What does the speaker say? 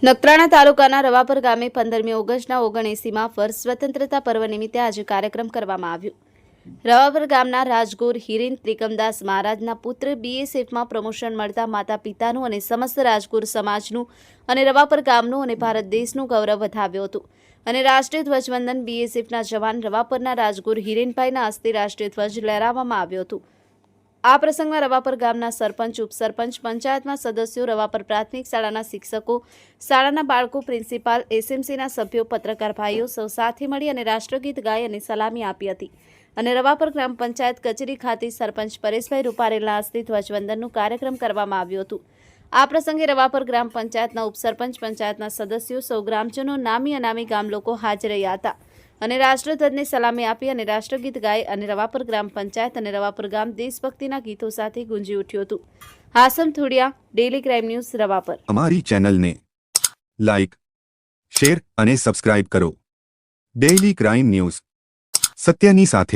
નખત્રાણા તાલુકાના રવાપર ગામે 15મી ઓગસ્ટના 79મા વર્ષ સ્વતંત્રતા પર્વ નિમિત્તે આજે કાર્યક્રમ કરવામાં આવ્યો। રવાપર ગામના રાજગુરુ હિરેન ત્રિકમદાસ મહારાજના પુત્ર બીએસએફમાં પ્રમોશન મળતા માતા પિતાનું અને સમસ્ત રાજગુરુ સમાજનું અને રવાપર ગામનું અને ભારત દેશનું ગૌરવ વધાવ્યું હતું અને રાષ્ટ્રીય ધ્વજવંદન બીએસએફના જવાન રવાપરના રાજગુરુ હિરેનભાઈના હસ્તે રાષ્ટ્રીય ધ્વજ લહેરાવવામાં આવ્યો હતો। આ પ્રસંગમાં રવાપર ગામના સરપંચ, ઉપસરપંચ, પંચાયતના સદસ્યો, રવાપર પ્રાથમિક શાળાના શિક્ષકો, શાળાના બાળકો, પ્રિન્સિપાલ, એસએમસીના સભ્યો, પત્રકાર ભાઈઓ સૌ સાથે મળી અને રાષ્ટ્રગીત ગાઈ અને સલામી આપી હતી અને રવાપર ગ્રામ પંચાયત કચેરી ખાતે સરપંચ પરેશભાઈ રૂપારેલના હસ્તે ધ્વજવંદનનું કાર્યક્રમ કરવામાં આવ્યું હતું। આ પ્રસંગે રવાપર ગ્રામ પંચાયતના ઉપસરપંચ, પંચાયતના સદસ્યો, સૌ ગ્રામજનો, નામી અનામી ગામ લોકો હાજર રહ્યા હતા અને રાષ્ટ્રધ્વજને સલામી આપી અને રાષ્ટ્રગીત ગાય અને રવાપર ગ્રામ પંચાયત અને રવાપર ગામ દેશભક્તિના ગીતો સાથે ગુંજી ઉઠ્યું હતું। Hasam Thodiya, daily crime news, Ravapar. અમારી ચેનલને લાઇક, શેર અને સબસ્ક્રાઇબ કરો। ડેલી ક્રાઇમ ન્યૂઝ, સત્યની સાથે।